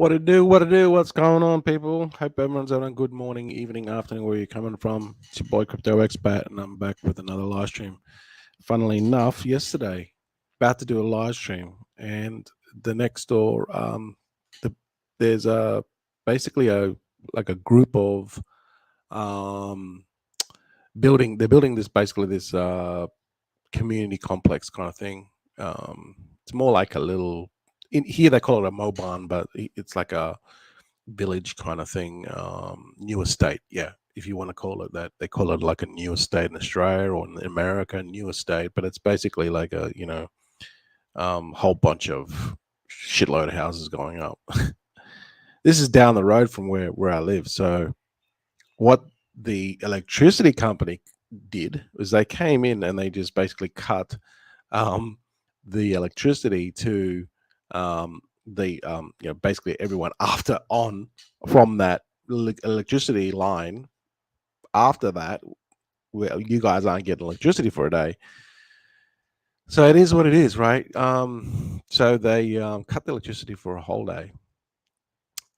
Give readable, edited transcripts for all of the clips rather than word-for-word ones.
What to do? What to do? What's going on, people? Hope everyone's having a good morning, evening, afternoon, where you're coming from. It's your boy Crypto Expat, and I'm back with another live stream. Funnily enough, yesterday, about to do a live stream, and the next door, the there's a basically a like a group of um building. They're building this basically this community complex kind of thing. It's more like a little. In here, they call it a moban, but it's like a village kind of thing, new estate. Yeah, if you want to call it that, they call it like a new estate in Australia or in America, new estate. But it's basically like a whole bunch of shitload of houses going up. This is down the road from where I live. So what the electricity company did was they came in and they just basically cut um, the electricity to basically everyone after on from that electricity line. After that, well, you guys aren't getting electricity for a day, so it is what it is, right? So they cut the electricity for a whole day,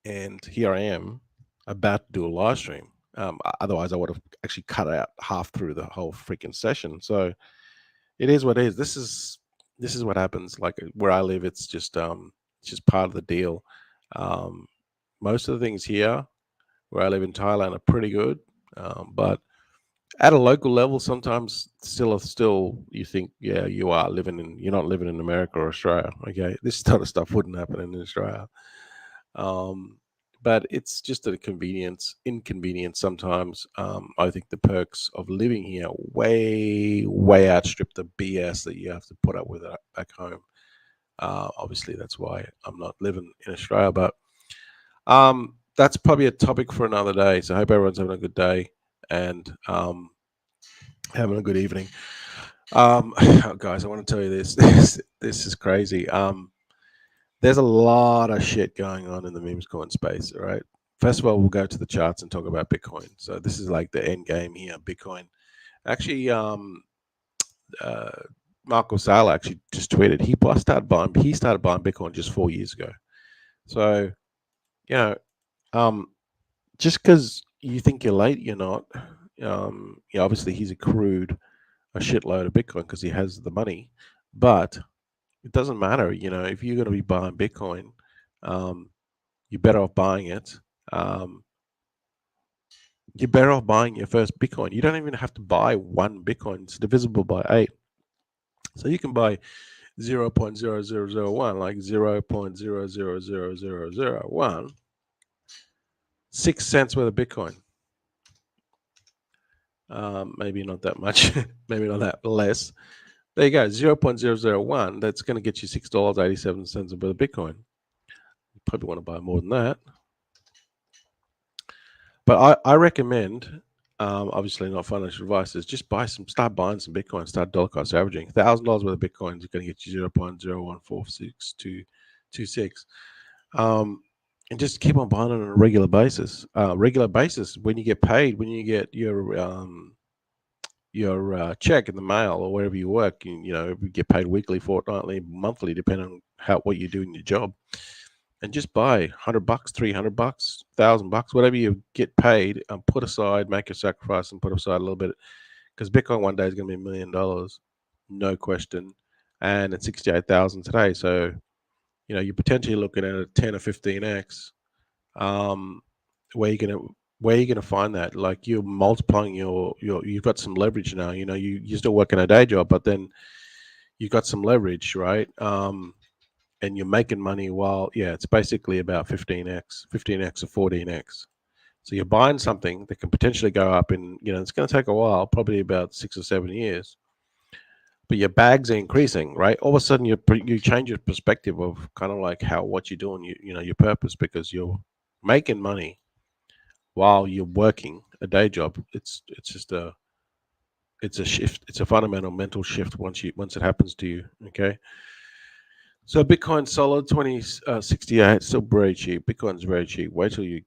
and here I am about to do a live stream. Otherwise, I would have actually cut out half through the whole freaking session. So it is what it is. This is what happens. Like where I live, it's just part of the deal. Um, Most of the things here where I live in Thailand are pretty good, but at a local level, sometimes still you think, yeah, you're not living in America or Australia. Okay, this sort of stuff wouldn't happen in Australia. Um, but it's just a inconvenience sometimes. I think the perks of living here way outstrip the BS that you have to put up with back home. Obviously, that's why I'm not living in Australia. But that's probably a topic for another day. So I hope everyone's having a good day and having a good evening. Guys, I want to tell you this. This is crazy. There's a lot of shit going on in the Memecoin space. All right. First of all, we'll go to the charts and talk about Bitcoin. So this is like the end game here. Bitcoin. Actually, uh, Marco Sala actually just tweeted he started buying Bitcoin just 4 years ago. So you know, um, just because you think you're late, you're not. Obviously he's accrued a shitload of Bitcoin because he has the money, but it doesn't matter. If you're going to be buying Bitcoin, um, you're better off buying it. Um, you're better off buying your first Bitcoin. You don't even have to buy one Bitcoin. It's divisible by 8. So you can buy 0.0001, like 0.000001, 6 cents worth of Bitcoin. Maybe not that much, maybe not that less. There you go, 0.001. That's going to get you $6.87 worth of Bitcoin. You probably want to buy more than that. But I recommend, obviously not financial advice, is just start buying some Bitcoin, start dollar cost averaging. $1,000 worth of Bitcoin is going to get you 0.0146226. And just keep on buying it on a regular basis. When you get paid, when you get your check in the mail or wherever you work, you get paid weekly, fortnightly, monthly, depending on what you do in your job. And just buy $100, $300, $1,000, whatever you get paid, and put aside, make a sacrifice, and put aside a little bit, because Bitcoin one day is going to be $1 million, no question, and it's 68,000 today. So you're potentially looking at a 10 or 15x. Where you're gonna find that? Like, you're multiplying you've got some leverage now. You're still working a day job, but then you've got some leverage, right? And you're making money while, it's basically about 15x or 14x. So you're buying something that can potentially go up in, it's going to take a while, probably about 6 or 7 years, but your bags are increasing, right? All of a sudden you change your perspective of kind of like what you're doing, your purpose, because you're making money while you're working a day job. It's a shift. It's a fundamental mental shift once it happens to you. Okay. So Bitcoin solid 2068, still very cheap. Bitcoin's very cheap. Wait till we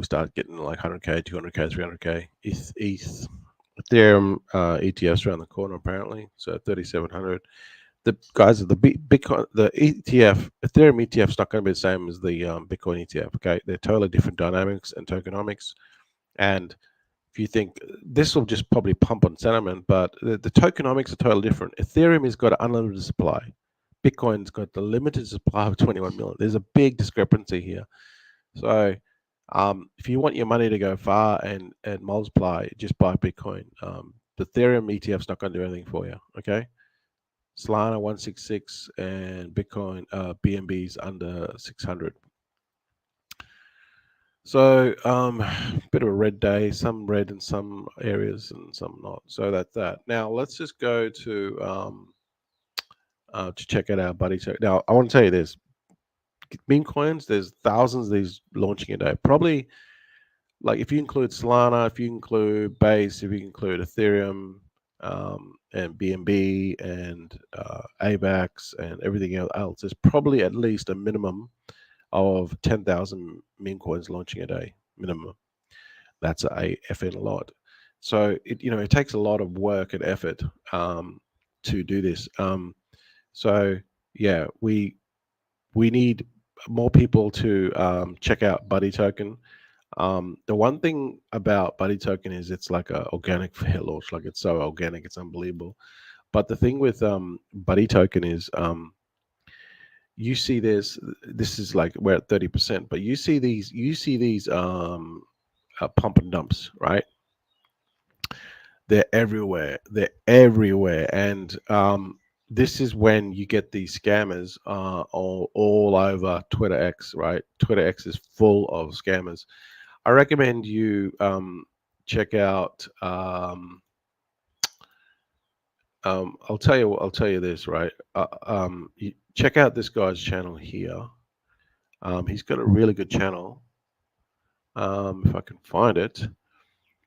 start getting like 100k, 200k, 300k. ETH, Ethereum ETFs around the corner apparently. So 3700. the guys, Bitcoin, the ETF, Ethereum ETF is not going to be the same as the Bitcoin ETF. Okay, they're totally different dynamics and tokenomics. And if you think this will just probably pump on sentiment, but the tokenomics are totally different. Ethereum has got an unlimited supply. Bitcoin's got the limited supply of 21 million. There's a big discrepancy here. So if you want your money to go far and multiply, just buy Bitcoin. The Ethereum ETF's not going to do anything for you. Okay. Solana 166 and Bitcoin BNB's under 600. So bit of a red day, some red in some areas and some not. So that's that. Now let's just go to check out our buddy. Now I want to tell you this: meme coins. There's thousands of these launching a day. Probably like if you include Solana, if you include Base, if you include Ethereum, and BNB and AVAX and everything else, there's probably at least a minimum of 10,000 meme coins launching a day minimum. That's a effing lot. So it takes a lot of work and effort to do this. So yeah, we need more people to check out Buddy Token. The one thing about Buddy Token is it's like a organic fair launch. Like it's so organic, it's unbelievable. But the thing with Buddy Token is you see this is like we're at 30%, but you see these pump and dumps, right? They're everywhere. They're everywhere, and this is when you get these scammers all over Twitter X, right? Twitter X is full of scammers. I recommend you check out. I'll tell you this, right? You check out this guy's channel here. He's got a really good channel. If I can find it,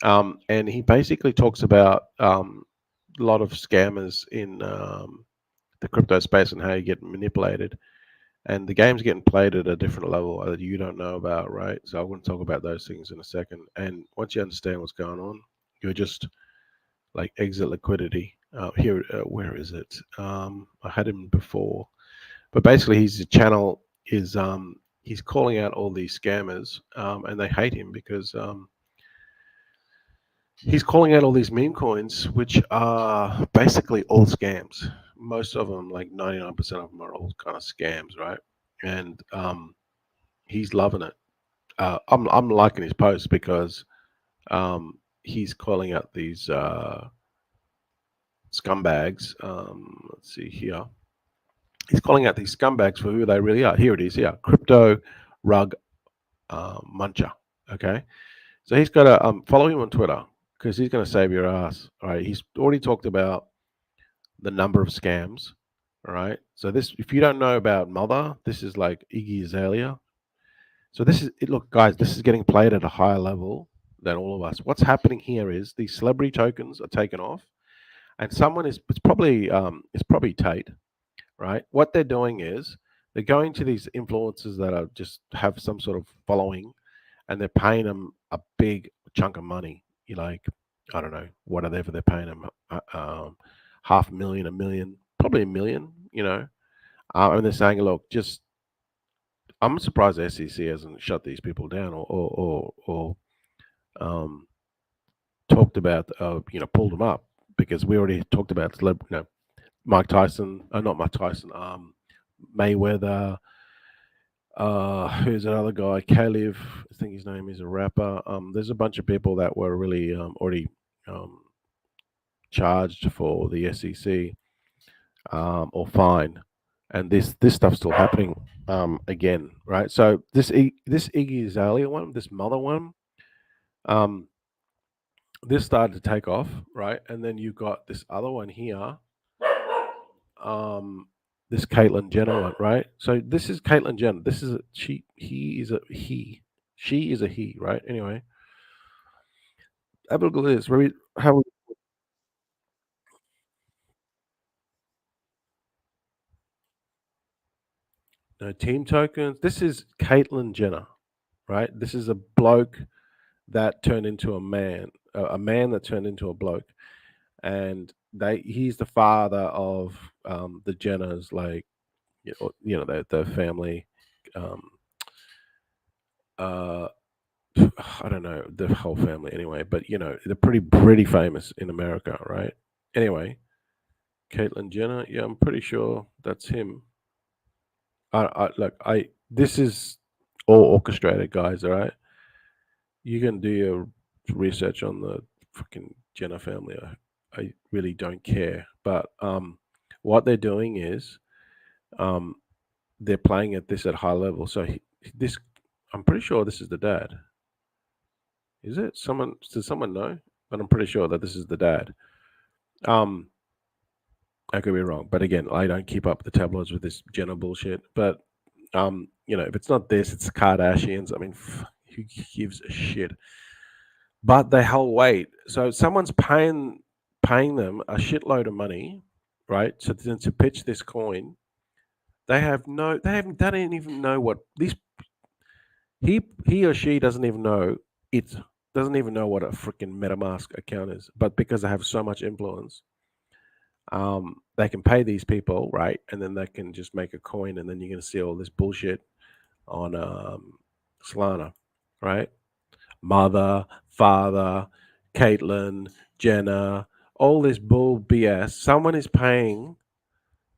and he basically talks about a lot of scammers in the crypto space and how you get manipulated. And the game's getting played at a different level that you don't know about, right? So I want to talk about those things in a second. And once you understand what's going on, you're just like exit liquidity. Here, where is it? I had him before, but basically, his channel is he's calling out all these scammers, and they hate him because he's calling out all these meme coins, which are basically all scams. Most of them, like 99% of them, are all kind of scams, right? And he's loving it. I'm liking his posts because he's calling out these scumbags. Let's see here. He's calling out these scumbags for who they really are. Here it is. Yeah, crypto rug muncher. Okay, so he's got to follow him on Twitter because he's going to save your ass. All right, he's already talked about the number of scams. All right, so this, if you don't know about Mother, this is like Iggy Azalea. So this is it. Look, guys, this is getting played at a higher level than all of us. What's happening here is these celebrity tokens are taken off, and someone is it's probably Tate, right? What they're doing is they're going to these influencers that are just have some sort of following, and they're paying them a big chunk of money. You like, I don't know, whatever they're paying them, half a million, a million, probably a million. And they're saying, look, just I'm surprised the SEC hasn't shut these people down or um, talked about, pulled them up because we already talked about Mike Tyson, not Mike Tyson, Mayweather. Who's another guy? Caleb, I think his name is a rapper. There's a bunch of people that were really already um, charged for the SEC or fine, and this stuff's still happening again, right? So this Iggy Azalea one, this Mother one, um, this started to take off, right? And then you got this other one here, um, this Caitlyn Jenner one, right? So this is Caitlyn Jenner. This is he is a he. She is a he, right? Anyway, have a look at this. How no team tokens. This is Caitlyn Jenner, right? This is a bloke that turned into a man that turned into a bloke, and he's the father of the Jenners, like the family. Um, uh, I don't know the whole family anyway, but they're pretty famous in America, right? Anyway, Caitlyn Jenner, yeah, I'm pretty sure that's him. I this is all orchestrated, guys. All right, you can do your research on the fucking Jenner family. I really don't care, but what they're doing is um, they're playing at this at high level. So this, I'm pretty sure this is the dad. Is it someone? Does someone know? But I'm pretty sure that this is the dad. Um, I could be wrong, but again, I don't keep up the tabloids with this Jenner bullshit. But if it's not this, it's the Kardashians. I mean, who gives a shit? But they held weight. So someone's paying them a shitload of money, right? So to pitch this coin, they don't even know what these he or she doesn't even know it doesn't even know what a freaking MetaMask account is. But because they have so much influence, they can pay these people, right? And then they can just make a coin, and then you're gonna see all this bullshit on Solana, right? Mother, father, Caitlyn, Jenna, all this bull BS. Someone is paying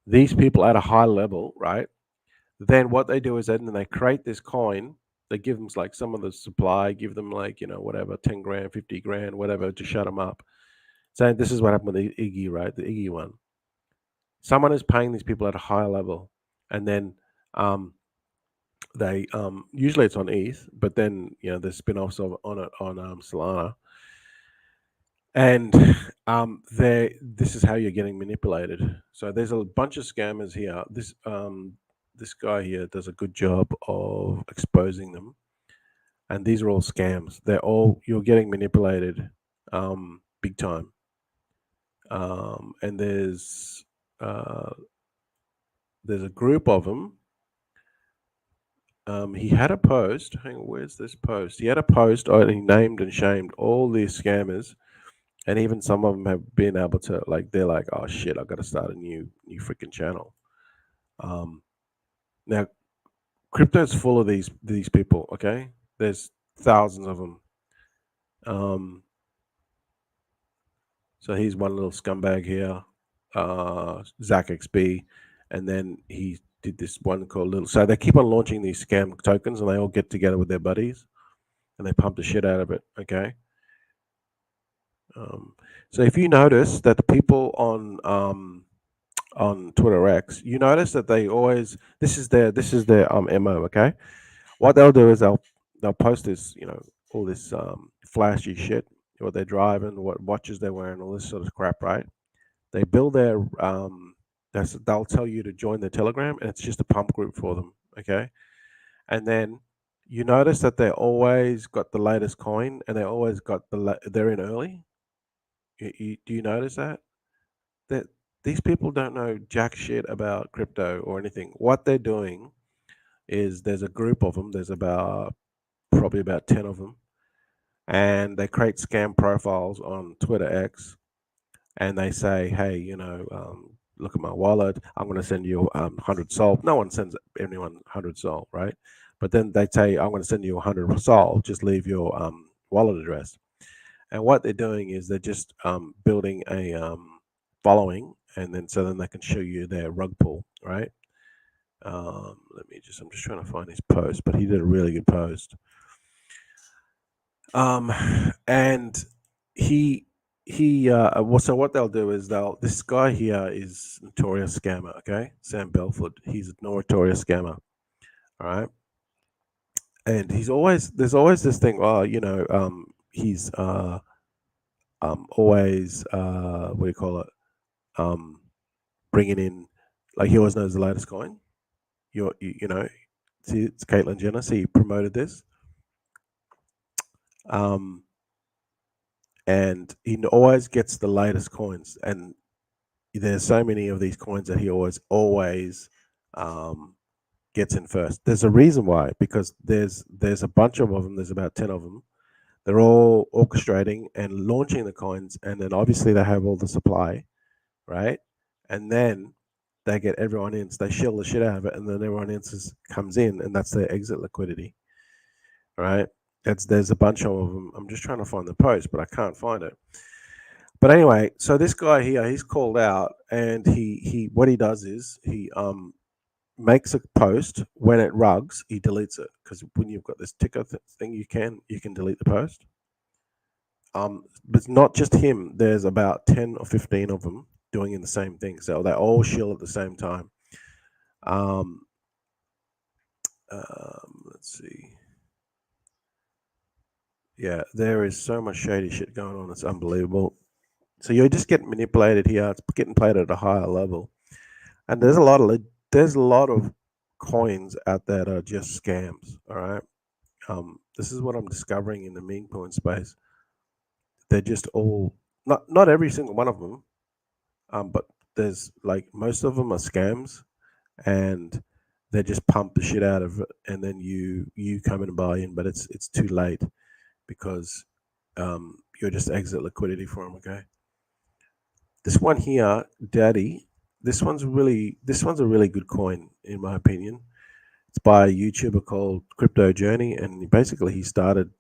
these people at a high level, right? Then what they do is then they create this coin. They give them like some of the supply, give them like whatever, 10 grand, 50 grand, whatever, to shut them up. Saying this is what happened with the Iggy, right? The Iggy one. Someone is paying these people at a higher level, and then um, they usually it's on ETH, but then there's spin-offs of on it on Solana, and they this is how you're getting manipulated. So there's a bunch of scammers here. This guy here does a good job of exposing them, and these are all scams. You're getting manipulated, big time. And uh, there's a group of them. He had a post. Hang on, where's this post? He had a post, and he named and shamed all these scammers, and even some of them have been able to like. They're like, "Oh shit, I got to start a new freaking channel." Um, Now, crypto's full of these people. Okay, there's thousands of them. Um, so he's one little scumbag here, Zach XB, and then he did this one called Little. So they keep on launching these scam tokens, and they all get together with their buddies, and they pump the shit out of it. Okay. Um, so if you notice that the people on Twitter X, you notice that they always this is their mo. Okay, what they'll do is they'll post this all this flashy shit, what they're driving, what watches they're wearing, all this sort of crap, right? They build their they'll tell you to join their Telegram, and it's just a pump group for them. Okay, and then you notice that they always got the latest coin, and they always got they're in early. Do you notice that these people don't know jack shit about crypto or anything? What they're doing is there's a group of them. There's about probably about 10 of them, and they create scam profiles on Twitter X, and they say, hey, look at my wallet. I'm going to send you 100 Sol. No one sends anyone 100 Sol, right? But then they say, I'm going to send you 100 Sol. Just leave your wallet address. And what they're doing is they're just building a following, and then they can show you their rug pull, right? I'm just trying to find his post, but he did a really good post. Um, and he so what they'll do is this guy here is notorious scammer. Okay, Sam Belford. He's a notorious scammer. All right, and there's always this thing. Oh, he's always what do you call it? Um, Bringing in, like, he always knows the latest coin. You know, see, it's Caitlyn Jenner. See, he promoted this. Um, and he always gets the latest coins, and there's so many of these coins that he always um, gets in first. There's a reason why, because there's a bunch of them. There's about 10 of them. They're all orchestrating and launching the coins, and then obviously they have all the supply. right? And then they get everyone in, so they shill the shit out of it, and then everyone else comes in, and that's their exit liquidity, right? There's a bunch of them. I'm just trying to find the post, but I can't find it. But anyway, so this guy here, he's called out, and he what he does is he makes a post. When it rugs, he deletes it, because when you've got this ticker thing, you can delete the post. But it's not just him. There's about 10 or 15 of them doing in the same thing. So they all shill at the same time. Um, let's see. Yeah, there is so much shady shit going on. It's unbelievable. So you're just getting manipulated here. It's getting played at a higher level, and there's a lot of coins out there that are just scams. All right. This is what I'm discovering in the meme coin space. They're just all not every single one of them, but there's like most of them are scams, and they just pump the shit out of it, and then you come in and buy in, but it's too late, because you're just exit liquidity for them. Okay, this one here, Daddy. This one's a really good coin in my opinion. It's by a YouTuber called Crypto Journey, and basically he started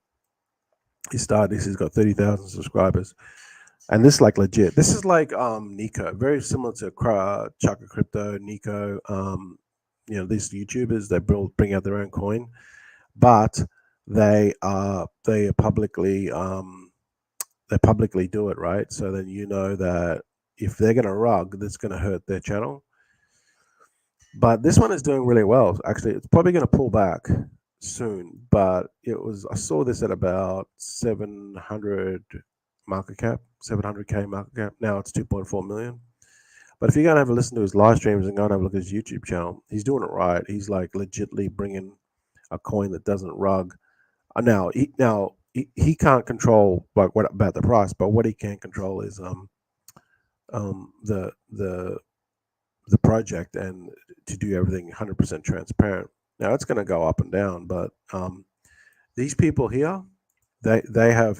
this. He's got 30,000 subscribers, and this is like legit. This is like Nico, very similar to Chaka Crypto, Nico. These YouTubers, they bring out their own coin, but they publicly do it, right? So then you know that if they're gonna rug, that's gonna hurt their channel. But this one is doing really well. Actually, it's probably gonna pull back soon. But I saw this at about 700 market cap, 700K market cap. Now it's 2.4 million. But if you're gonna have a listen to his live streams and go and have a look at his YouTube channel, he's doing it right. He's like legitly bringing a coin that doesn't rug. Now he can't control like what about the price, but what he can control is um the the the project, and to do everything 100% transparent. Now it's going to go up and down, but these people here, they have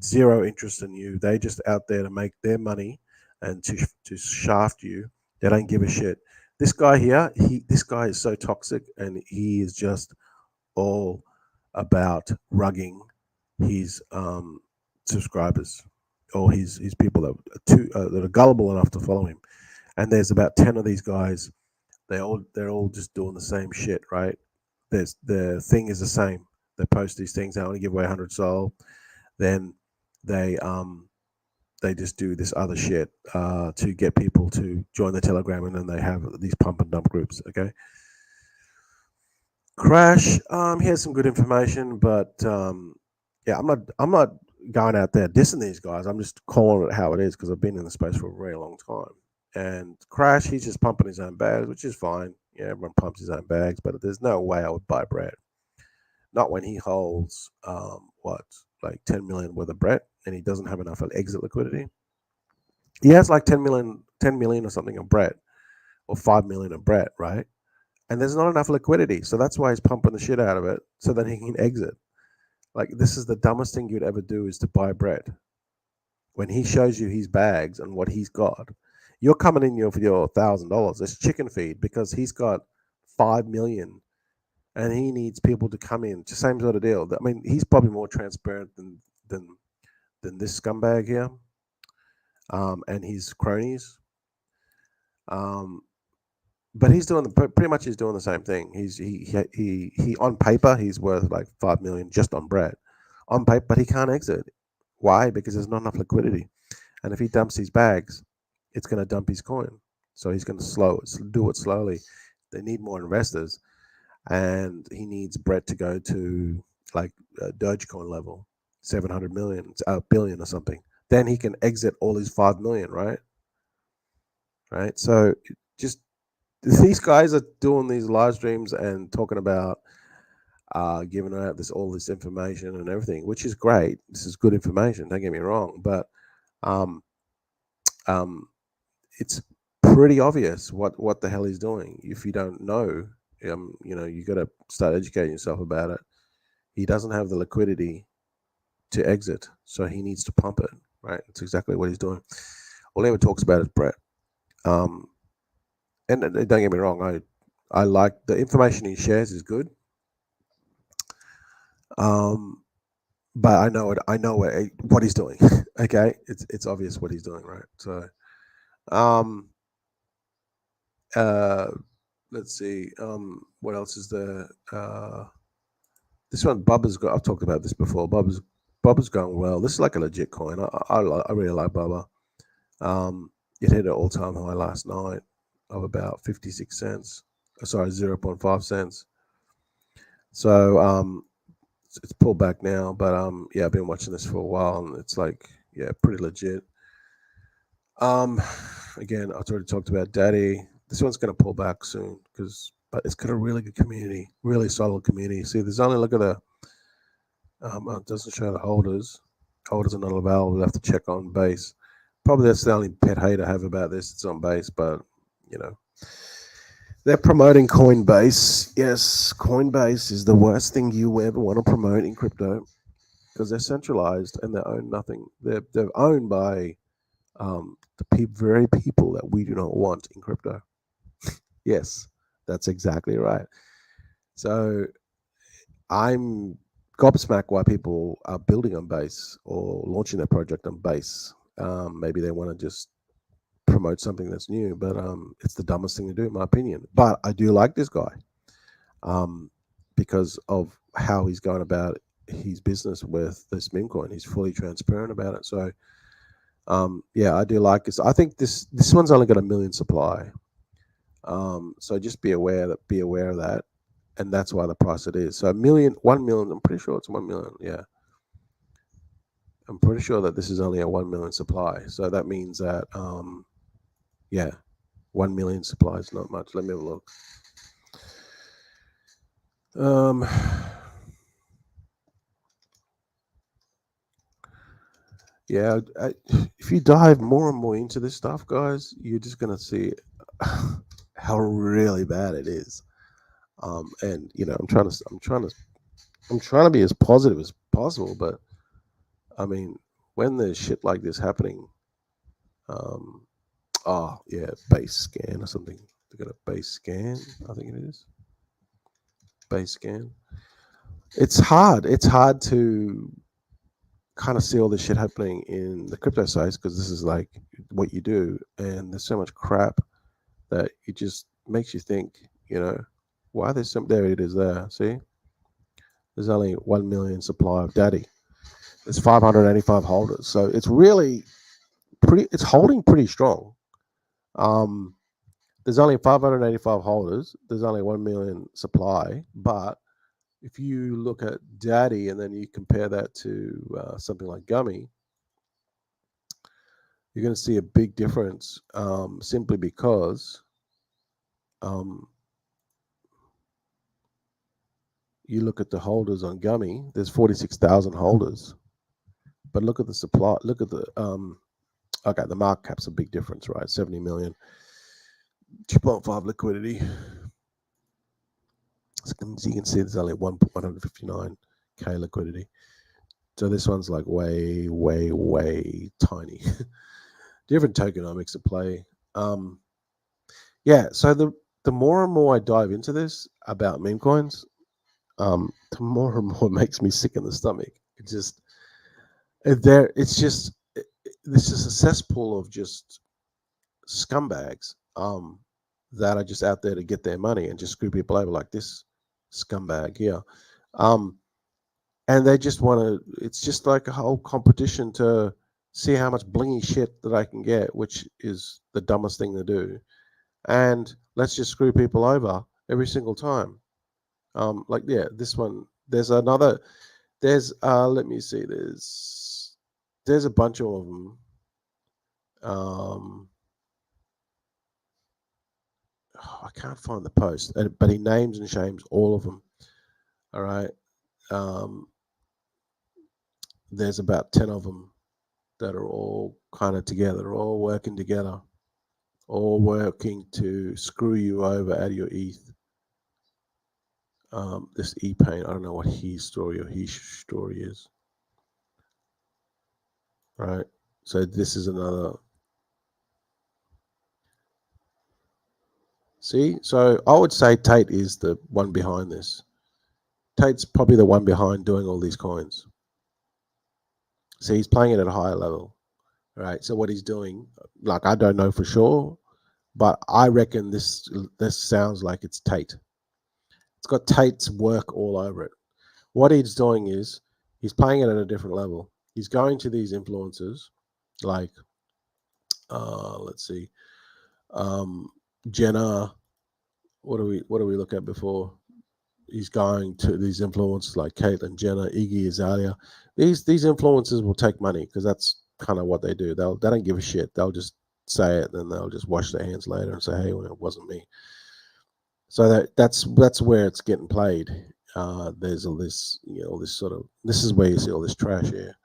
zero interest in you. They just out there to make their money and to shaft you. They don't give a shit. This guy here, this guy is so toxic, and he is just all about rugging his subscribers, or his people that are gullible enough to follow him. And there's about 10 of these guys. They're all just doing the same shit, right? The thing is the same. They post these things. They only give away 100 soul. Then they they just do this other shit to get people to join the Telegram, and then they have these pump and dump groups. Okay, Crash. He has some good information, but yeah, I'm not going out there dissing these guys. I'm just calling it how it is, because I've been in the space for a very long time. And Crash, he's just pumping his own bags, which is fine. Yeah, everyone pumps his own bags, but there's no way I would buy Brett. Not when he holds what, like 10 million worth of Brett, and he doesn't have enough exit liquidity. He has like 10 million or something of Brett, or 5 million of Brett, right? And there's not enough liquidity, so that's why he's pumping the shit out of it, so that he can exit. Like, this is the dumbest thing you'd ever do, is to buy Brett. When he shows you his bags and what he's got, you're coming in for your $1,000. It's chicken feed, because he's got 5 million, and he needs people to come in. Just same sort of deal. I mean, he's probably more transparent than than this scumbag here, and his cronies. Um, but he's doing pretty much he's doing the same thing. He on paper he's worth like 5 million just on Brett, on paper, but he can't exit. Why? Because there's not enough liquidity, and if he dumps his bags, it's going to dump his coin. So he's going to do it slowly. They need more investors, and he needs Brett to go to like Dogecoin level, 700 million, a billion or something. Then he can exit all his 5 million, right? Right. So just these guys are doing these live streams and talking about giving out all this information and everything, which is great. This is good information. Don't get me wrong, but um, um, it's pretty obvious what the hell he's doing. If you don't know, you got to start educating yourself about it. He doesn't have the liquidity to exit, so he needs to pump it. Right, that's exactly what he's doing. All he ever talks about is Brett. Um, and don't get me wrong, I like the information he shares is good. Um, but I know what he's doing. Okay, it's obvious what he's doing, right? So, um, uh, let's see, what else is there? This one, Bubba's got. I've talked about this before. Bubba's going well. This is like a legit coin. I really like Bubba. Um, it hit an all time high last night of about 56 cents. Sorry, 0.5 cents. So it's pulled back now, but yeah, I've been watching this for a while, and it's like, yeah, pretty legit. Um, Again, I've already talked about Daddy. This one's going to pull back soon but it's got a really good community, really solid community. See, there's only look at the it doesn't show the holders. Holders are not available. We'll have to check on base. Probably that's the only pet hate I have about this. It's on base, but you know they're promoting Coinbase. Yes, Coinbase is the worst thing you ever want to promote in crypto because they're centralized and they own nothing. They're owned by very people that we do not want in crypto. Yes, that's exactly right. So I'm gobsmacked why people are building on base or launching their project on base. Maybe they want to just promote something that's new, but it's the dumbest thing to do, in my opinion. But I do like this guy um, because of how he's going about his business with this meme coin. He's fully transparent about it. So yeah, I do like this. I think this one's only got a million supply. So just be aware of that, and that's why the price it is. So 1 million. I'm pretty sure it's 1 million. Yeah, I'm pretty sure that this is only a 1 million supply. So that means that yeah, 1 million supply is not much. Let me have a look. Um, yeah, if you dive more and more into this stuff, guys, you're just gonna see how really bad it is. And you know, I'm trying to be as positive as possible, but I mean, when there's shit like this happening, um, oh yeah, base scan or something. They got a base scan, I think it is base scan. It's hard. It's hard to kind of see all this shit happening in the crypto sites because this is like what you do, and there's so much crap that it just makes you think. You know, why there's some there it is there. See, there's only 1 million supply of Daddy. There's 585 holders, so it's really pretty. It's holding pretty strong. Um, there's only 585 holders. There's only 1 million supply. But if you look at Daddy and then you compare that to something like Gummy, you're going to see a big difference simply because um, you look at the holders on Gummy, there's 46,000 holders. But look at the supply, look at okay, the market cap's a big difference, right? 70 million, 2.5 liquidity. So you can see there's only 159K liquidity. So this one's like way, way, way tiny. Different tokenomics at play. Yeah, so the more and more I dive into this about meme coins, the more and more it makes me sick in the stomach. It just it's just this is a cesspool of just scumbags that are just out there to get their money and just screw people over like this scumbag here. Um, and they just want to. It's just like a whole competition to see how much blingy shit that I can get, which is the dumbest thing to do. And let's just screw people over every single time. Like yeah, this one. There's another. There's let me see. There's a bunch of them. Um, I can't find the post, but he names and shames all of them. All right. Um, there's about 10 of them that are all kind of together, all working together, all working to screw you over out of your ETH. This E-Pain, I don't know what his story or his story is. Right. So this is another. See, so I would say Tate is the one behind this. Tate's probably the one behind doing all these coins. See, he's playing it at a higher level, right? So what he's doing, like I don't know for sure, but I reckon this sounds like it's Tate. It's got Tate's work all over it. What he's doing is he's playing it at a different level. He's going to these influencers, like let's see, um, Jenna. What do we look at before? He's going to these influencers like Caitlyn Jenner, Iggy Azalea. These influencers will take money because that's kind of what they do. They don't give a shit. They'll just say it, and then they'll just wash their hands later and say, "Hey, well, it wasn't me." So that's where it's getting played. There's all this, all this sort of. This is where you see all this trash here.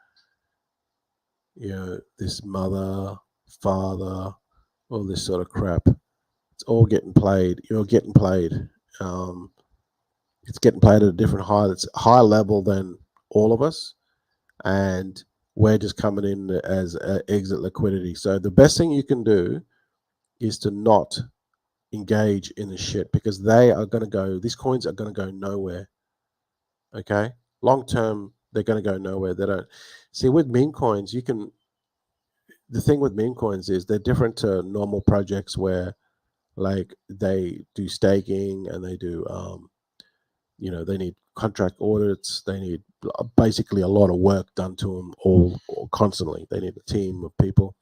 This mother, father, all this sort of crap. It's all getting played. You're getting played. Um, it's getting played at a different high. That's higher level than all of us, and we're just coming in as exit liquidity. So the best thing you can do is to not engage in the shit because they are going to go. These coins are going to go nowhere. Okay, long term they're going to go nowhere. They don't see with meme coins. You can. The thing with meme coins is they're different to normal projects where like they do staking and they do they need contract audits. They need basically a lot of work done to them all constantly. They need a team of people.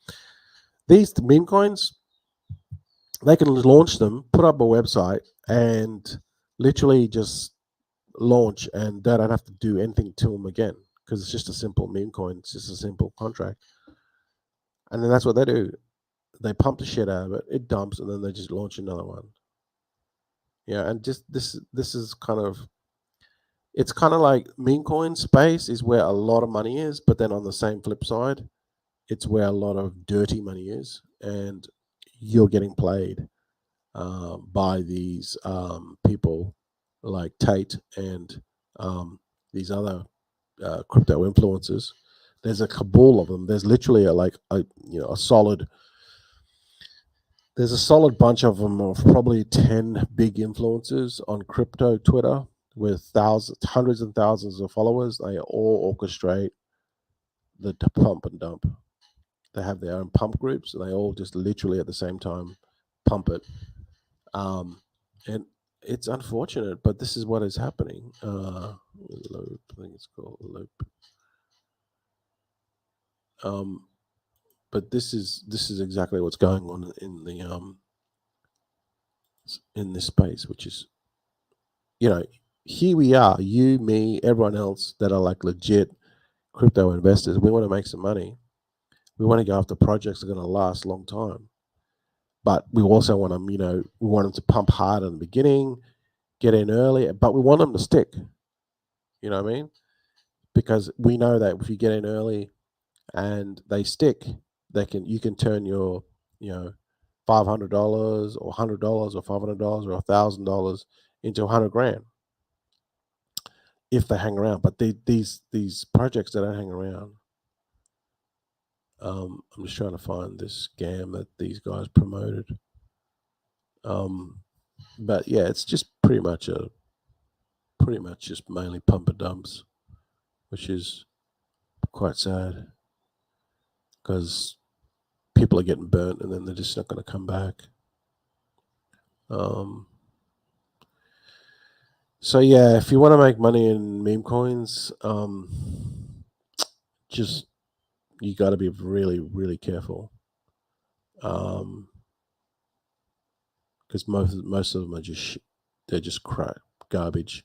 These meme coins, they can launch them, put up a website, and literally just launch, and they don't have to do anything to them again because it's just a simple meme coin. It's just a simple contract, and then that's what they do. They pump the shit out of it. It dumps, and then they just launch another one. Yeah, and just this is kind of it's kind of like meme coin space is where a lot of money is, but then on the same flip side, it's where a lot of dirty money is, and you're getting played by these people like Tate and these other crypto influencers. There's a cabal of them. There's literally a solid. There's a solid bunch of them of probably 10 big influencers on crypto Twitter with thousands, hundreds and thousands of followers. They all orchestrate the pump and dump. They have their own pump groups, and they all just literally at the same time pump it. And it's unfortunate, but this is what is happening. Loop, I think it's called loop. But this is exactly what's going on in this space, which is here we are, you, me, everyone else that are like legit crypto investors. We want to make some money. We want to go after projects that are going to last a long time. But we also want them, we want them to pump hard in the beginning, get in early, but we want them to stick. You know what I mean? Because we know that if you get in early and they stick, you can turn your, $500 or $100 or $500 or $1,000 into 100 grand if they hang around. But these projects that don't hang around, I'm just trying to find this scam that these guys promoted. But yeah, it's just pretty much just mainly pump and dumps, which is quite sad because people are getting burnt and then they're just not going to come back. Um, so yeah, if you want to make money in meme coins, just you got to be really, really careful. Because most of them are they're just crap, garbage.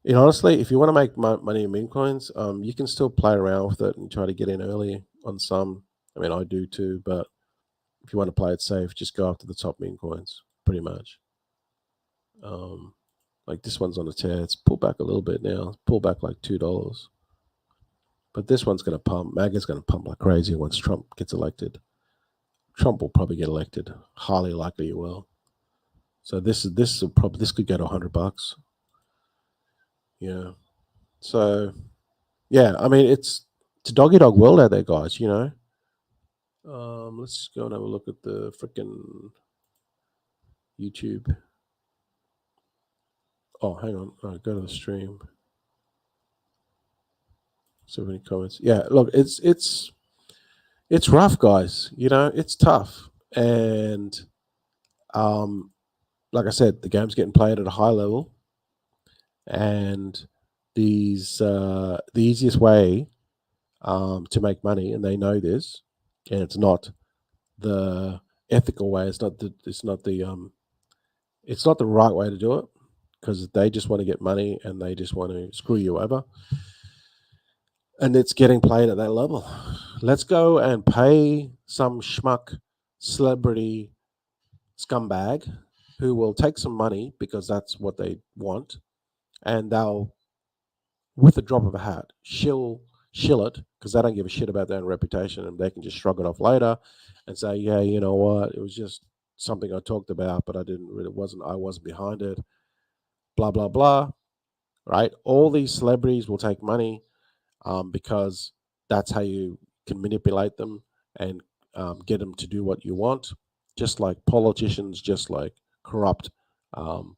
And honestly, if you want to make money in meme coins, you can still play around with it and try to get in early on some. I mean, I do too, but if you want to play it safe, just go after the top meme coins, pretty much. Like this one's on a tear. It's pulled back a little bit now. Pull back like $2. But this one's going to pump. MAGA's going to pump like crazy once Trump gets elected. Trump will probably get elected. Highly likely he will. So this could go to $100. Yeah. So yeah, I mean it's a doggy dog world out there, guys. Let's just go and have a look at the freaking. YouTube. Oh, hang on. Go to the stream. So many comments. Yeah, look, it's rough, guys. It's tough, and um, like I said, the game's getting played at a high level, and the easiest way to make money, and they know this, and it's not the ethical way. It's not the right way to do it, because they just want to get money and they just want to screw you over, and it's getting played at that level. Let's go and pay some schmuck celebrity scumbag who will take some money because that's what they want, and they'll, with a drop of a hat, shill it because they don't give a shit about their own reputation, and they can just shrug it off later and say, yeah, you know what, it was just something I talked about, but I wasn't behind it, blah blah blah. Right? All these celebrities will take money because that's how you can manipulate them and get them to do what you want. Just like politicians, just like corrupt um,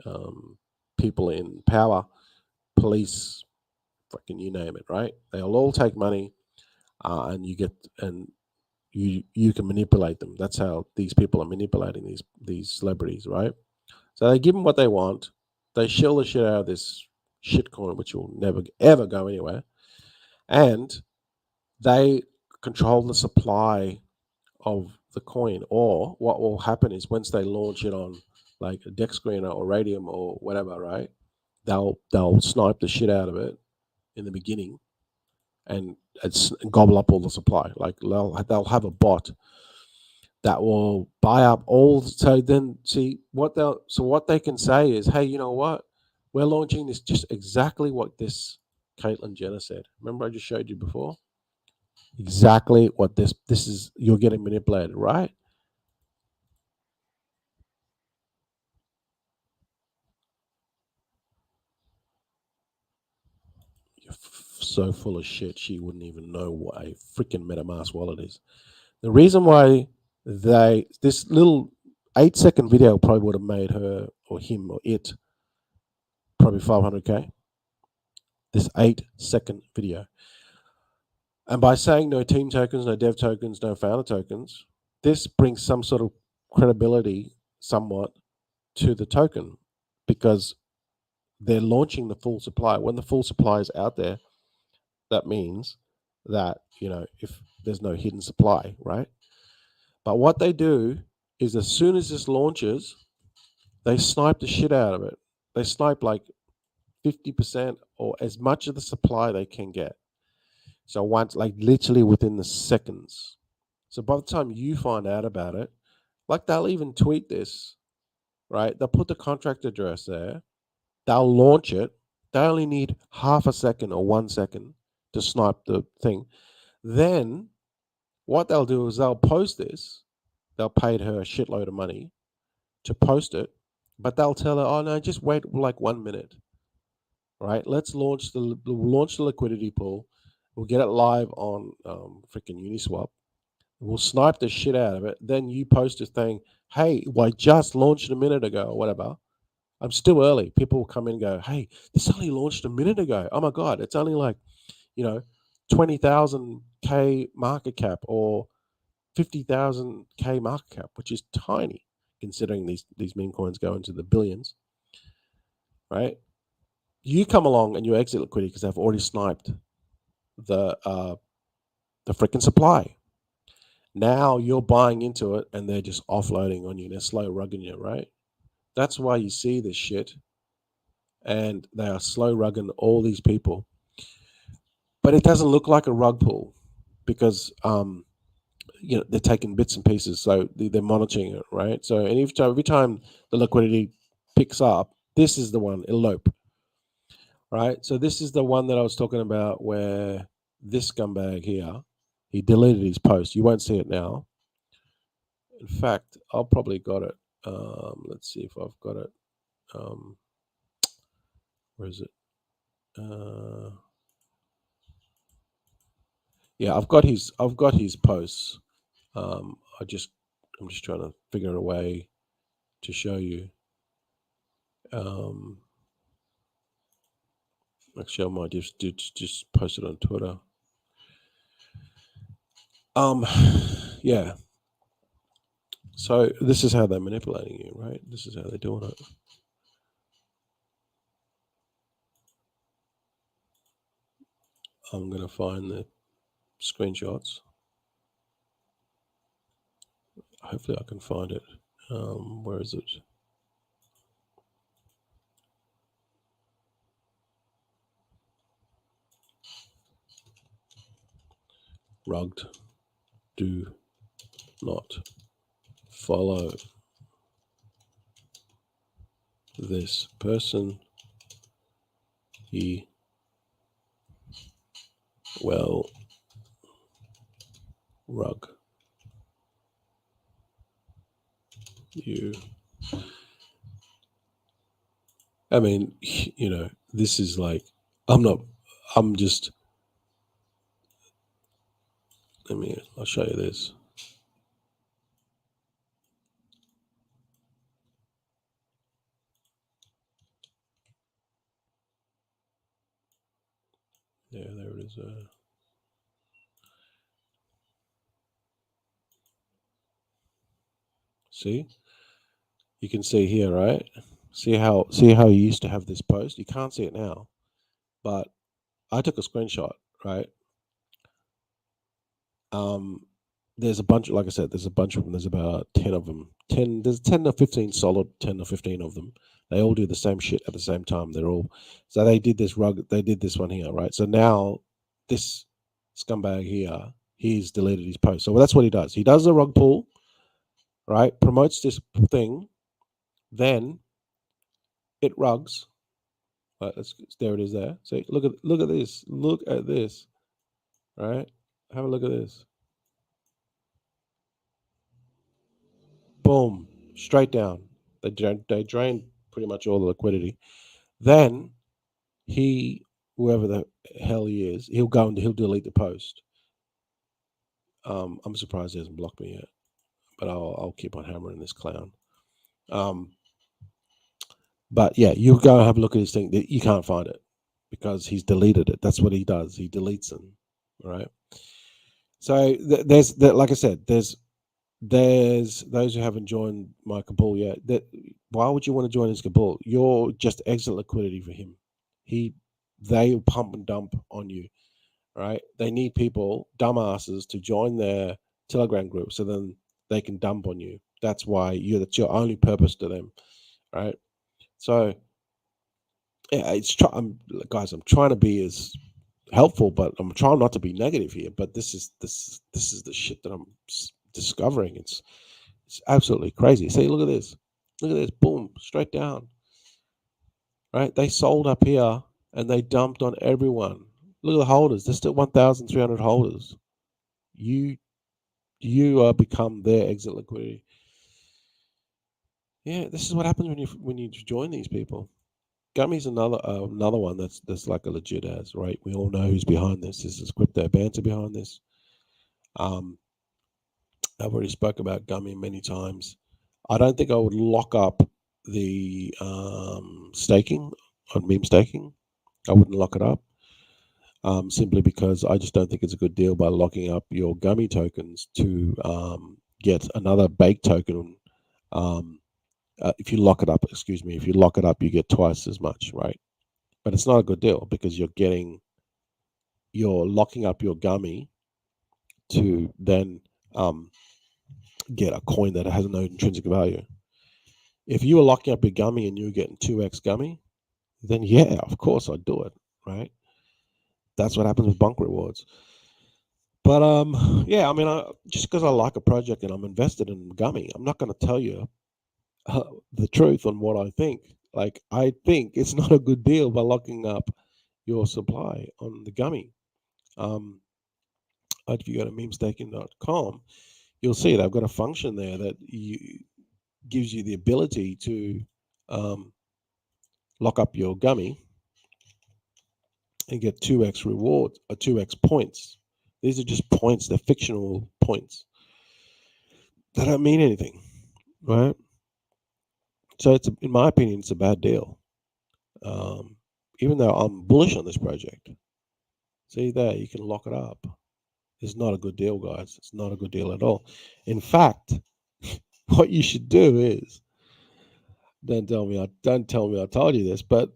um, people in power, police, fucking you name it, right? They'll all take money, and you can manipulate them. That's how these people are manipulating these celebrities, right? So they give them what they want. They shill the shit out of this shit coin, which will never ever go anywhere, and they control the supply of the coin. Or what will happen is once they launch it on like a deck screener or radium or whatever, right? They'll snipe the shit out of it in the beginning, and it's gobble up all the supply. Like they'll have a bot that will buy up all. So then, see what they can say is, hey, you know what? We're launching this, just exactly what this Caitlyn Jenner said. Remember, I just showed you before. Exactly what this is. You're getting manipulated, right? You're so full of shit. She wouldn't even know what a freaking MetaMask wallet is. The reason why this little 8-second video probably would have made her or him or it probably 500K. This 8-second video. And by saying no team tokens, no dev tokens, no founder tokens, this brings some sort of credibility somewhat to the token, because they're launching the full supply. When the full supply is out there, that means that, if there's no hidden supply, right? But what they do is as soon as this launches, they snipe the shit out of it. They snipe like 50% or as much of the supply they can get. So once, like literally within the seconds. So by the time you find out about it, like they'll even tweet this, right? They'll put the contract address there. They'll launch it. They only need half a second or 1 second to snipe the thing. Then what they'll do is they'll post this. They'll pay her a shitload of money to post it, but they'll tell her, "Oh no, just wait like 1 minute, right? We'll launch the liquidity pool. We'll get it live on freaking Uniswap. We'll snipe the shit out of it. Then you post a thing, hey, well, I just launched a minute ago or whatever. I'm still early. People will come in and go, hey, this only launched a minute ago. Oh my God, it's only like, 20,000K market cap or 50,000K market cap, which is tiny considering these meme coins go into the billions, right? You come along and you exit liquidity because they've already sniped the freaking supply. Now you're buying into it and they're just offloading on you. They're slow rugging you, right? That's why you see this shit. And they are slow rugging all these people. But it doesn't look like a rug pull because they're taking bits and pieces. So they're monitoring it, right? So and every time the liquidity picks up, this is the one, elope. Right? So this is the one that I was talking about where this scumbag here, he deleted his post. You won't see it now. In fact, I'll probably got it. Let's see if I've got it. Where is it? Yeah, I've got his posts. I'm just trying to figure a way. to show you. Actually, I might just post it on Twitter. Yeah. So this is how they're manipulating you, right? This is how they're doing it. I'm gonna find the screenshots. Hopefully, I can find it. Where is it? Rugged. Do not follow this person. He will rug you. I mean, this is like, I'm just, I'll show you this. Yeah, there it is. See? You can see here, right? See how you used to have this post? You can't see it now, but I took a screenshot, right? Um, there's a bunch, like I said, there's a bunch of them. There's about 10 of them. There's 10 or 15 solid, 10 or 15 of them. They all do the same shit at the same time. So they did this one here, right? So now this scumbag here, he's deleted his post. So that's what he does. He does the rug pull, right? Promotes this thing, then it rugs. Right, there it is there. See, look at this. Look at this. Right? Have a look at this. Boom, straight down. They drain pretty much all the liquidity. Then whoever the hell he is, he'll go and he'll delete the post. I'm surprised he hasn't blocked me yet, but I'll keep on hammering this clown. But yeah, you go and have a look at his thing. You can't find it because he's deleted it. That's what he does. He deletes them. Right. So like I said, there's those who haven't joined my cabal yet. Why would you want to join his cabal? You're just exit liquidity for him. They pump and dump on you, right? They need people, dumbasses, to join their Telegram group so then they can dump on you. That's that's your only purpose to them, right? So yeah, guys, I'm trying to be as helpful, but I'm trying not to be negative here. But this is the shit that I'm discovering. It's absolutely crazy. See, look at this. Look at this. Boom, straight down. Right? They sold up here and they dumped on everyone. Look at the holders. There's still 1,300 holders. You become their exit liquidity. Yeah, this is what happens when you join these people. Gummy's another one that's like a legit as, right? We all know who's behind this. This is crypto banter behind this. I've already spoke about Gummy many times. I don't think I would lock up the staking on meme staking. I wouldn't lock it up simply because I just don't think it's a good deal by locking up your Gummy tokens to get another bake token. If you lock it up, if you lock it up, you get twice as much, right? But it's not a good deal because you're locking up your Gummy to then get a coin that has no intrinsic value. If you were locking up your Gummy and you were getting 2x Gummy, then yeah, of course I'd do it, right? That's what happens with bunk rewards. But yeah, I mean, just because I like a project and I'm invested in Gummy, I'm not going to tell you the truth on what I think. Like, I think it's not a good deal by locking up your supply on the Gummy. If you go to memestaking.com, you'll see they've got a function there that gives you the ability to lock up your Gummy and get 2x rewards or 2x points. These are just points, they're fictional points. They don't mean anything, right? So in my opinion, it's a bad deal. Um, Even though I'm bullish on this project, see there, you can lock it up. It's not a good deal, guys. It's not a good deal at all. In fact, what you should do is don't tell me I told you this, but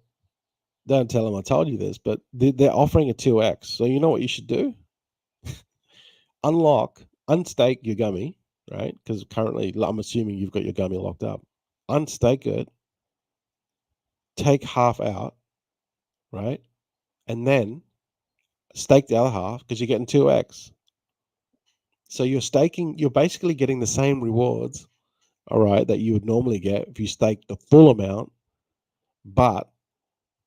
don't tell them I told you this. But they're offering a 2x. So you know what you should do? Unstake your gummy, right? Because currently, I'm assuming you've got your gummy locked up. Unstake it, take half out, right? And then stake the other half because you're getting 2x. So you're basically getting the same rewards, all right, that you would normally get if you stake the full amount, but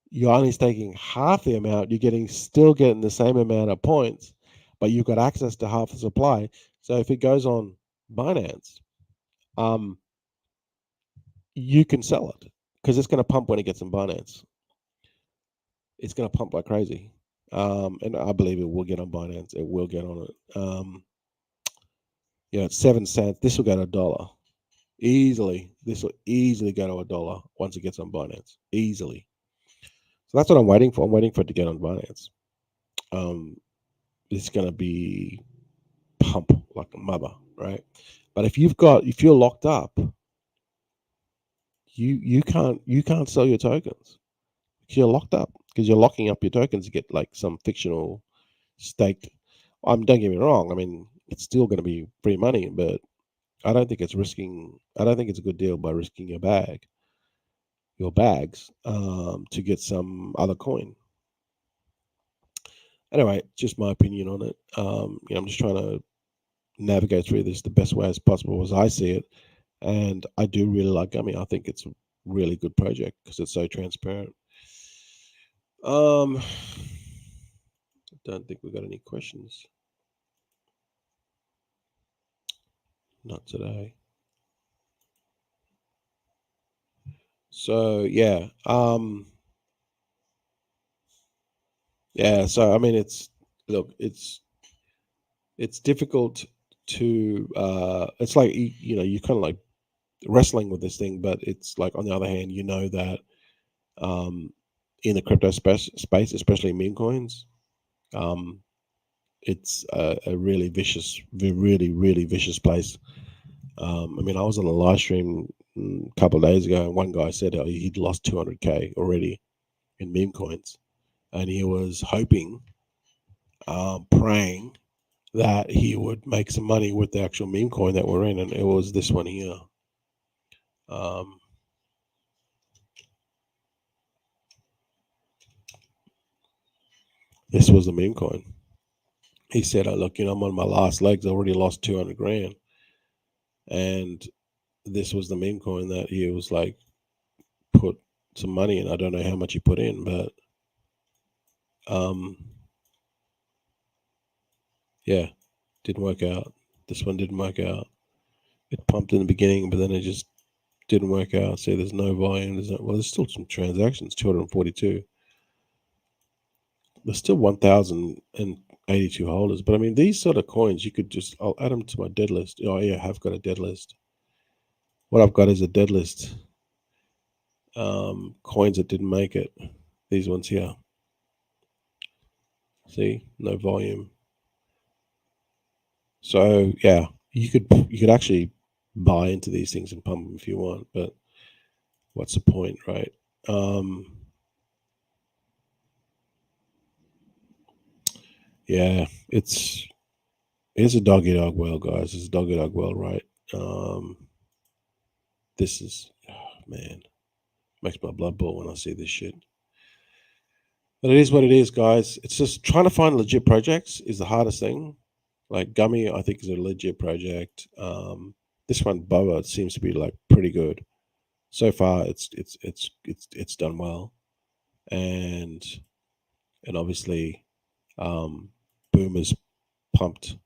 you're only staking half the amount. Still getting the same amount of points, but you've got access to half the supply. So if it goes on Binance, um, you can sell it because it's going to pump when it gets in Binance. It's going to pump like crazy. And I believe it will get on Binance. It will get on it. It's 7 cents. This will go to $1 easily. This will easily go to $1 once it gets on Binance. Easily. So that's what I'm waiting for. I'm waiting for it to get on Binance. It's going to be pump like a mother, right? But if you're locked up, you can't sell your tokens because you're locked up because you're locking up your tokens to get like some fictional staked. Don't get me wrong. I mean, it's still going to be free money, but I don't think it's a good deal by risking your bags, to get some other coin. Anyway, just my opinion on it. I'm just trying to navigate through this the best way as possible as I see it. And I do really like Gummy. I think it's a really good project because it's so transparent. I don't think we got any questions. Not today. So yeah. Yeah, so I mean it's difficult to it's like you're kind of like wrestling with this thing, but it's like on the other hand, that um in the crypto space, especially meme coins, um it's a really vicious, really, really vicious place. I mean, I was on a live stream a couple of days ago, and one guy said he'd lost 200K already in meme coins, and he was hoping, praying that he would make some money with the actual meme coin that we're in, and it was this one here. Um, this was the meme coin. He said, "Oh, look, I'm on my last legs. I already lost 200 grand," and this was the meme coin that he was like put some money in. I don't know how much he put in, but um, yeah, didn't work out. This one didn't work out. It pumped in the beginning, but then it just didn't work out. See, there's no volume. There's still some transactions, 242. There's still 1,082 holders. But I mean, these sort of coins, I'll add them to my dead list. Oh, yeah, I have got a dead list. What I've got is a dead list. Coins that didn't make it. These ones here. See, no volume. So yeah, you could actually buy into these things and pump them if you want, but what's the point, right? Yeah, it's a dog eat dog world, guys. It's a dog eat dog world, right? This is, man, makes my blood boil when I see this shit. But it is what it is, guys. It's just trying to find legit projects is the hardest thing. Like Gummy, I think is a legit project. This one, Boba, seems to be like pretty good so far. It's done well, and obviously, Boomers pumped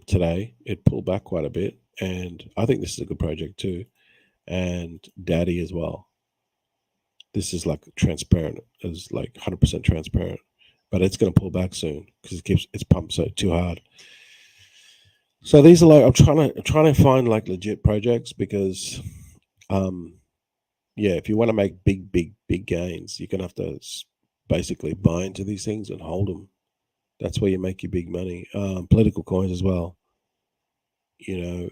today. It pulled back quite a bit, and I think this is a good project too. And Daddy as well. This is like transparent. It's like 100% transparent, but it's going to pull back soon because it's pumped so too hard. So these are like I'm trying to find like legit projects because yeah, if you want to make big gains, you're gonna have to basically buy into these things and hold them. That's where you make your big money. Political coins as well. I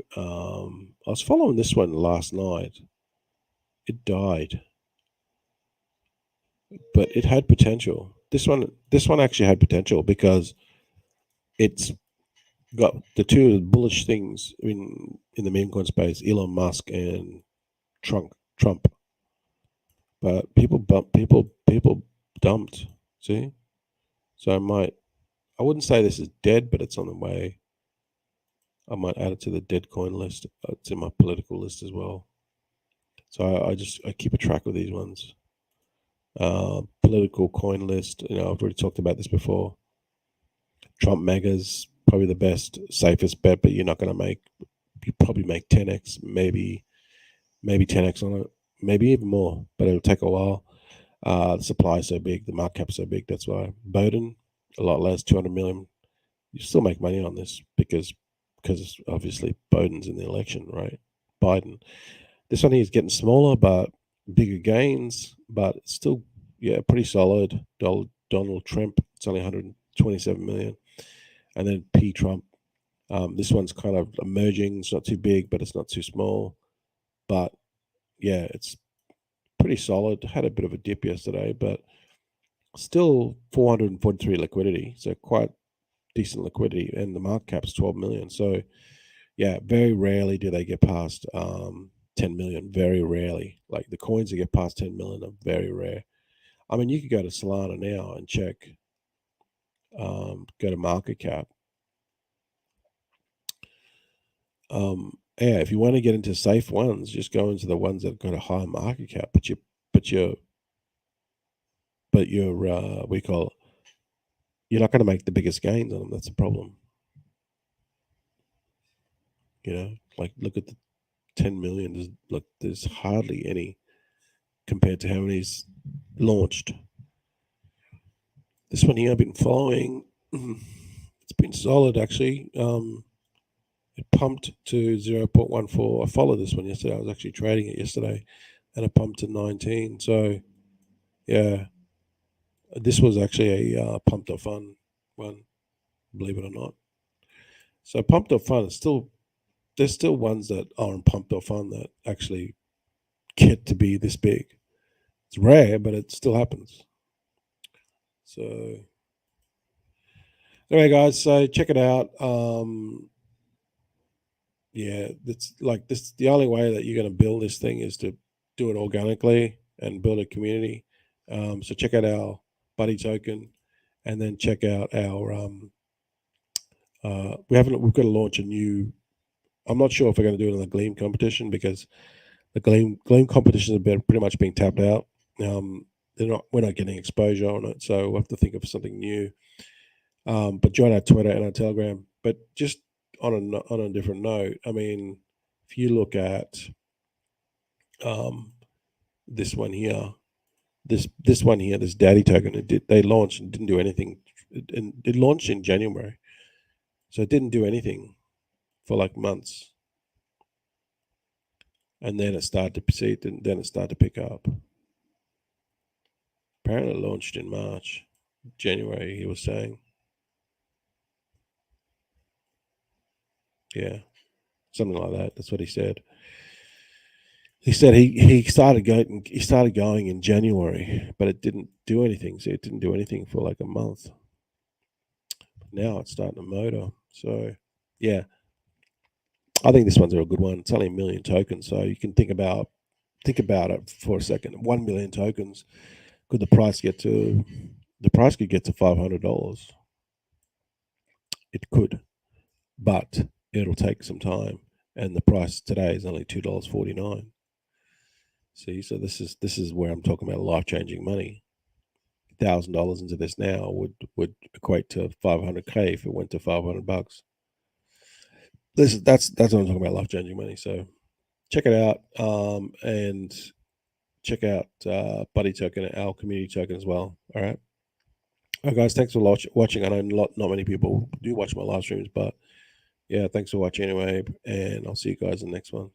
was following this one last night. It died, but it had potential. This one actually had potential because it's got the two bullish things in the meme coin space: Elon Musk and Trump. Trump, but people dumped. See, so I wouldn't say this is dead, but it's on the way. I might add it to the dead coin list. It's in my political list as well. So I keep a track of these ones. Political coin list. I've already talked about this before. Trump megas probably the best, safest bet, but you're not going to make. You probably make 10x, maybe 10x on it, maybe even more, but it'll take a while. The supply is so big, the market cap is so big. That's why Bowden a lot less, 200 million. You still make money on this because obviously Bowden's in the election, right? Biden. This one here is getting smaller, but bigger gains, but still, yeah, pretty solid. Donald Trump, it's only 127 million. And then P Trump. This one's kind of emerging. It's not too big, but it's not too small. But yeah, it's pretty solid. Had a bit of a dip yesterday, but still 443 liquidity. So quite decent liquidity. And the market cap's 12 million. So yeah, very rarely do they get past 10 million. Very rarely. Like the coins that get past 10 million are very rare. I mean, you could go to Solana now and check, go to market cap. Yeah, if you want to get into safe ones, just go into the ones that have got a higher market cap, but we call you're not going to make the biggest gains on them. That's the problem. Like look at the 10 million. There's hardly any compared to how many's launched. This one here I've been following. It's been solid actually. It pumped to 0.14. I followed this one yesterday. I was actually trading it yesterday, and it pumped to 19. So yeah, this was actually a pumped up fun one, believe it or not. So pumped up fun is still there's still ones that aren't pumped up fun that actually get to be this big. It's rare, but it still happens. So anyway, guys, so check it out. Yeah, it's like this. The only way that you're going to build this thing is to do it organically and build a community. So check out our buddy token, and then check out our. We've got to launch a new. I'm not sure if we're going to do it in the Gleam competition because the Gleam competitions have pretty much being tapped out. We're not getting exposure on it, so we'll have to think of something new. But join our Twitter and our Telegram. But just on a different note, I mean, if you look at this one here, this one here, this Daddy token, they launched and didn't do anything, and it launched in January, so it didn't do anything for like months, and then it started to proceed, and then it started to pick up. Apparently, it launched in March, January. He was saying, yeah, something like that. That's what he said. He said he started going in January, but it didn't do anything. So it didn't do anything for like a month. Now it's starting to motor. So yeah, I think this one's a good one. It's only 1 million tokens, so you can think about it for a second. 1 million tokens. Could the price get to? The price could get to $500. It could, but it'll take some time. And the price today is only $2.49. See, so this is where I'm talking about life changing money. $1,000 into this now would equate to 500K if it went to $500. That's what I'm talking about, life changing money. So check it out, and check out Buddy Token, our community token as well. All right. All right, guys. Thanks for watching. I know not many people do watch my live streams, but yeah, thanks for watching anyway, and I'll see you guys in the next one.